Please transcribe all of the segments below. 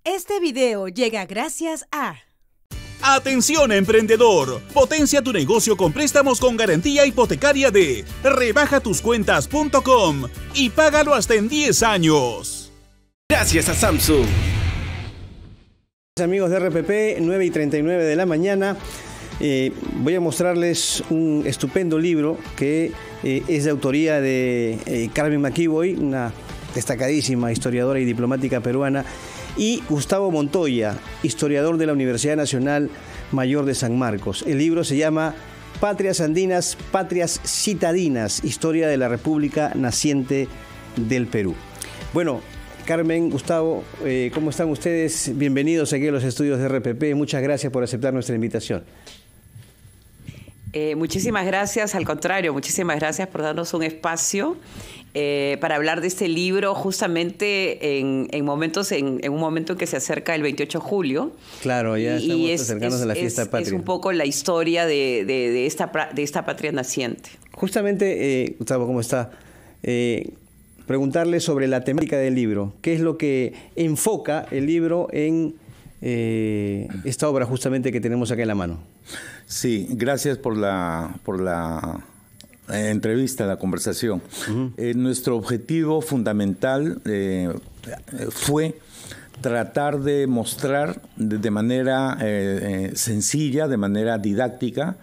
Este video llega gracias a... Atención emprendedor, potencia tu negocio con préstamos con garantía hipotecaria de rebajatuscuentas.com y págalo hasta en 10 años. Gracias a Samsung. Amigos de RPP, 9:39 de la mañana. Voy a mostrarles un estupendo libro que es de autoría de Carmen McEvoy, una destacadísima historiadora y diplomática peruana, y Gustavo Montoya, historiador de la Universidad Nacional Mayor de San Marcos. El libro se llama Patrias Andinas, Patrias Citadinas, Historia de la República Naciente del Perú. Bueno, Carmen, Gustavo, ¿cómo están ustedes? Bienvenidos aquí a los estudios de RPP. Muchas gracias por aceptar nuestra invitación. Muchísimas gracias, al contrario, muchísimas gracias por darnos un espacio para hablar de este libro justamente en un momento en que se acerca el 28 de julio. Claro, ya estamos acercándonos a la fiesta patria. Es un poco la historia de esta patria naciente. Justamente, Gustavo, ¿cómo está? Preguntarle sobre la temática del libro. ¿Qué es lo que enfoca el libro en esta obra justamente que tenemos acá en la mano? Sí, gracias por la entrevista, la conversación. Nuestro objetivo fundamental fue tratar de mostrar de manera sencilla, de manera didáctica,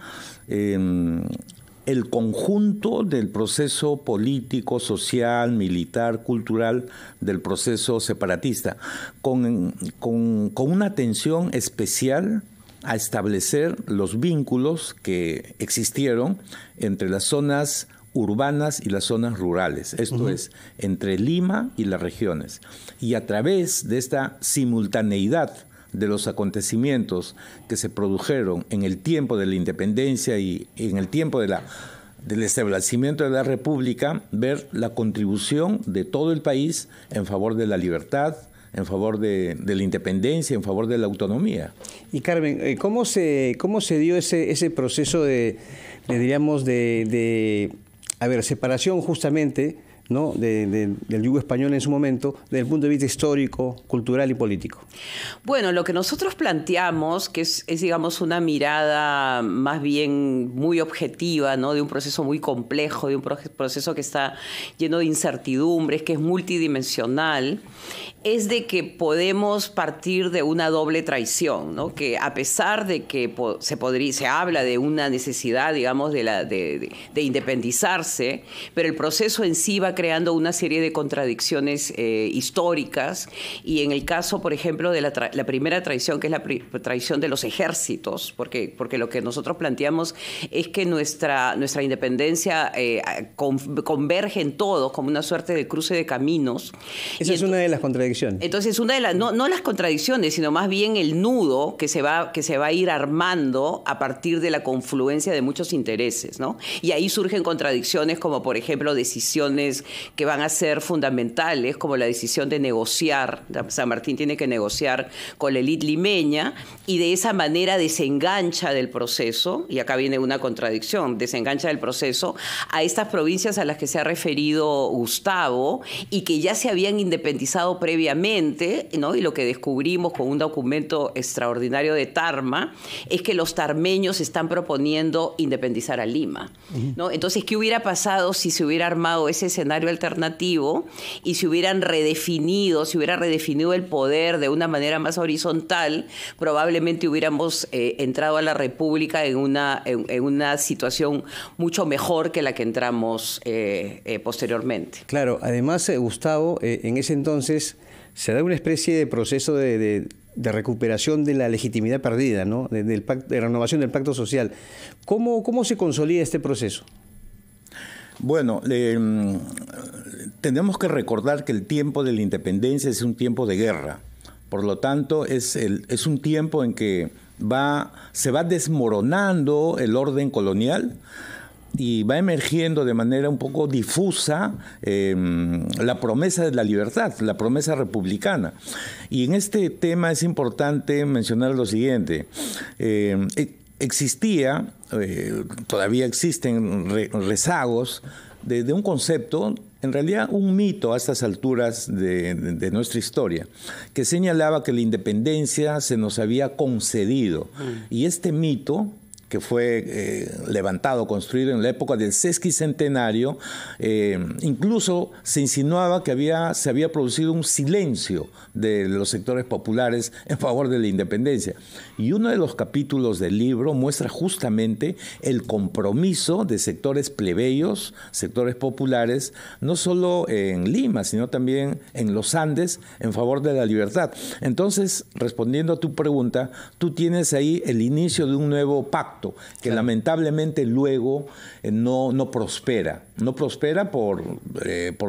el conjunto del proceso político, social, militar, cultural del proceso separatista, con una atención especial a establecer los vínculos que existieron entre las zonas urbanas y las zonas rurales, esto es, entre Lima y las regiones. Y a través de esta simultaneidad de los acontecimientos que se produjeron en el tiempo de la independencia y en el tiempo del establecimiento de la República, ver la contribución de todo el país en favor de la libertad, en favor de la independencia, en favor de la autonomía. Y Carmen, ¿cómo se dio ese proceso de separación justamente, ¿no?, del yugo español en su momento, desde el punto de vista histórico, cultural y político? Bueno, lo que nosotros planteamos, que es digamos, una mirada más bien muy objetiva, ¿no?, de un proceso muy complejo, de un proceso que está lleno de incertidumbres, que es multidimensional, es de que podemos partir de una doble traición, ¿no?, que a pesar de que se habla de una necesidad, digamos, de independizarse, pero el proceso en sí va creando una serie de contradicciones históricas, y en el caso, por ejemplo, de la primera traición, que es la traición de los ejércitos, porque lo que nosotros planteamos es que nuestra independencia converge en todo, como una suerte de cruce de caminos. Esa es una de las contradicciones. Entonces, no las contradicciones, sino más bien el nudo que se va a ir armando a partir de la confluencia de muchos intereses, ¿no? Y ahí surgen contradicciones como, por ejemplo, decisiones que van a ser fundamentales, como la decisión de negociar. San Martín tiene que negociar con la élite limeña, y de esa manera desengancha del proceso, y acá viene una contradicción, desengancha del proceso a estas provincias a las que se ha referido Gustavo y que ya se habían independizado previamente, ¿no? Y lo que descubrimos con un documento extraordinario de Tarma es que los tarmeños están proponiendo independizar a Lima, ¿no? Entonces, ¿qué hubiera pasado si se hubiera armado ese escenario alternativo y se hubiera redefinido el poder de una manera más horizontal? Probablemente hubiéramos entrado a la República en una situación mucho mejor que la que entramos posteriormente. Claro, además, Gustavo, en ese entonces se da una especie de proceso de recuperación de la legitimidad perdida, ¿no?, de renovación del pacto social. ¿Cómo se consolida este proceso? Bueno, tenemos que recordar que el tiempo de la independencia es un tiempo de guerra. Por lo tanto, es un tiempo en que se va desmoronando el orden colonial y va emergiendo de manera un poco difusa la promesa de la libertad, la promesa republicana. Y en este tema es importante mencionar lo siguiente. Todavía existen rezagos de un concepto en realidad un mito a estas alturas de nuestra historia, que señalaba que la independencia se nos había concedido. Y este mito, que fue levantado, construido en la época del sesquicentenario, incluso se insinuaba que se había producido un silencio de los sectores populares en favor de la independencia. Y uno de los capítulos del libro muestra justamente el compromiso de sectores plebeyos, sectores populares, no solo en Lima, sino también en los Andes, en favor de la libertad. Entonces, respondiendo a tu pregunta, tú tienes ahí el inicio de un nuevo pacto, que lamentablemente luego no prospera. No prospera por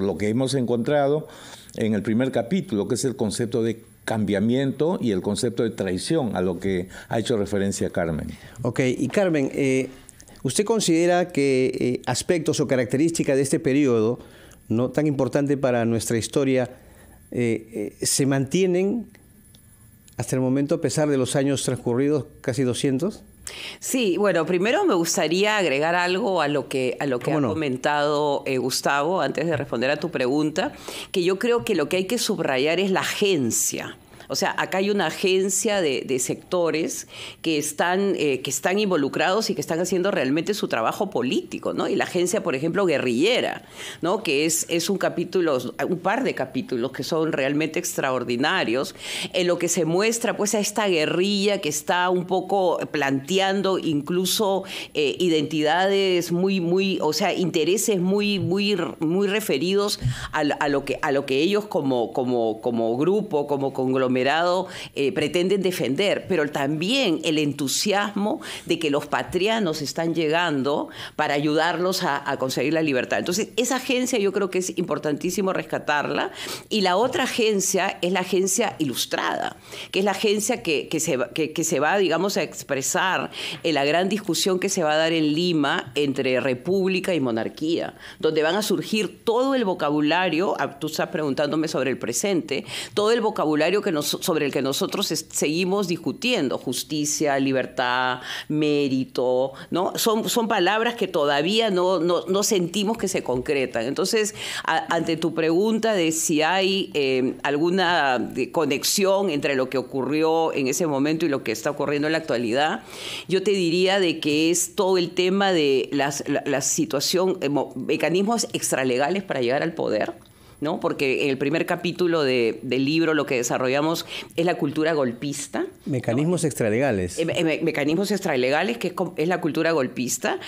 lo que hemos encontrado en el primer capítulo, que es el concepto de cambiamiento y el concepto de traición, a lo que ha hecho referencia Carmen. Ok, y Carmen, ¿usted considera que aspectos o características de este periodo, no tan importante para nuestra historia, se mantienen hasta el momento a pesar de los años transcurridos, casi 200? Sí, bueno, primero me gustaría agregar algo a lo que ha comentado Gustavo antes de responder a tu pregunta, que yo creo que lo que hay que subrayar es la agencia. O sea, acá hay una agencia de sectores que están involucrados y que están haciendo realmente su trabajo político, ¿no? Y la agencia, por ejemplo, guerrillera, ¿no? Que es un par de capítulos que son realmente extraordinarios, en lo que se muestra pues a esta guerrilla que está un poco planteando incluso identidades o sea, intereses muy referidos a lo que ellos como grupo, como conglomerado, pretenden defender, pero también el entusiasmo de que los patrianos están llegando para ayudarlos a conseguir la libertad. Entonces, esa agencia yo creo que es importantísimo rescatarla. Y la otra agencia es la agencia ilustrada, que es la agencia que se va, digamos, a expresar en la gran discusión que se va a dar en Lima entre república y monarquía, donde van a surgir todo el vocabulario, tú estás preguntándome sobre el presente, todo el vocabulario sobre el que nosotros seguimos discutiendo: justicia, libertad, mérito, ¿no? Son palabras que todavía no sentimos que se concretan. Entonces, ante tu pregunta de si hay alguna conexión entre lo que ocurrió en ese momento y lo que está ocurriendo en la actualidad, yo te diría de que es todo el tema de la situación, mecanismos extralegales para llegar al poder, ¿no? Porque en el primer capítulo del libro lo que desarrollamos es la cultura golpista. Mecanismos extralegales. Mecanismos extralegales, que es la cultura golpista.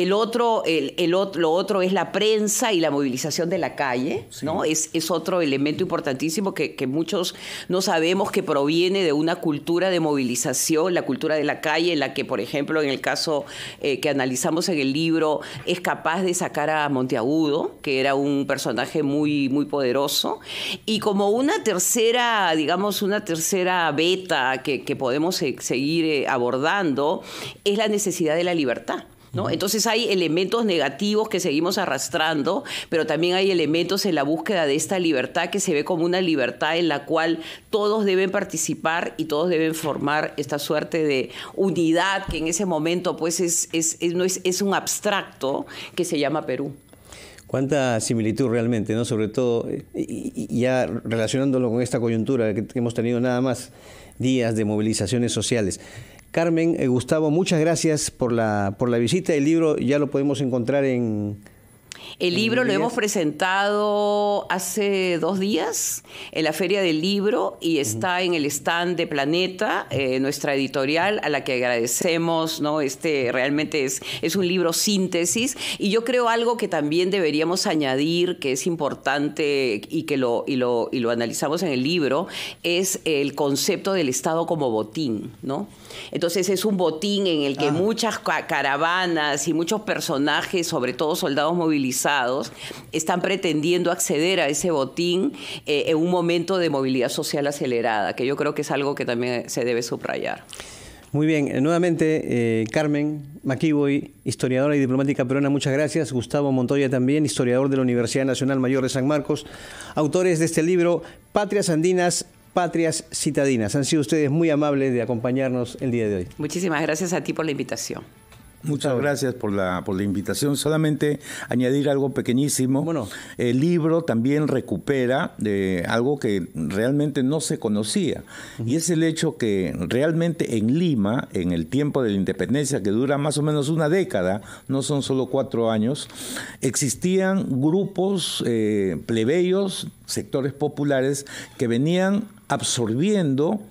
Lo otro es la prensa y la movilización de la calle, sí, ¿no? Es otro elemento importantísimo que muchos no sabemos, que proviene de una cultura de movilización, la cultura de la calle, en la que, por ejemplo, en el caso que analizamos en el libro, es capaz de sacar a Monteagudo, que era un personaje muy poderoso, y como una tercera beta que podemos seguir abordando es la necesidad de la libertad, ¿no? Entonces hay elementos negativos que seguimos arrastrando, pero también hay elementos en la búsqueda de esta libertad que se ve como una libertad en la cual todos deben participar y todos deben formar esta suerte de unidad que en ese momento pues es un abstracto que se llama Perú. Cuánta similitud realmente, ¿no? Sobre todo, y ya relacionándolo con esta coyuntura que hemos tenido nada más días de movilizaciones sociales. Carmen, Gustavo, muchas gracias por la visita. El libro ya lo podemos encontrar en... El libro lo hemos presentado hace 2 días en la Feria del Libro y está en el stand de Planeta, nuestra editorial, a la que agradecemos, ¿no? Realmente es un libro síntesis, y yo creo algo que también deberíamos añadir, que es importante y que lo analizamos en el libro, es el concepto del Estado como botín, ¿no? Entonces es un botín en el que muchas caravanas y muchos personajes, sobre todo soldados movilizados, están pretendiendo acceder a ese botín en un momento de movilidad social acelerada, que yo creo que es algo que también se debe subrayar. Muy bien, nuevamente Carmen McEvoy, historiadora y diplomática peruana, muchas gracias. Gustavo Montoya también, historiador de la Universidad Nacional Mayor de San Marcos, autores de este libro Patrias Andinas, Patrias Citadinas. Han sido ustedes muy amables de acompañarnos el día de hoy. Muchísimas gracias a ti por la invitación. Muchas gracias por la invitación. Solamente añadir algo pequeñísimo. Bueno. El libro también recupera algo que realmente no se conocía. Y es el hecho que realmente en Lima, en el tiempo de la independencia, que dura más o menos una década, no son solo 4 años, existían grupos plebeyos, sectores populares, que venían absorbiendo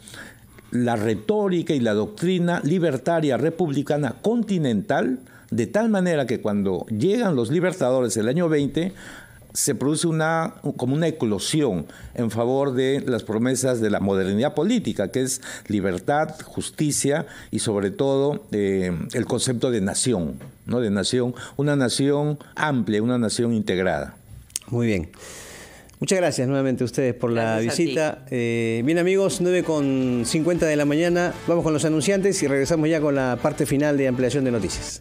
la retórica y la doctrina libertaria republicana continental, de tal manera que cuando llegan los libertadores el año 20, se produce como una eclosión en favor de las promesas de la modernidad política, que es libertad, justicia y sobre todo el concepto de nación, ¿no? De nación, una nación amplia, una nación integrada. Muy bien. Muchas gracias nuevamente a ustedes por la visita. Bien amigos, 9:50 de la mañana. Vamos con los anunciantes y regresamos ya con la parte final de Ampliación de Noticias.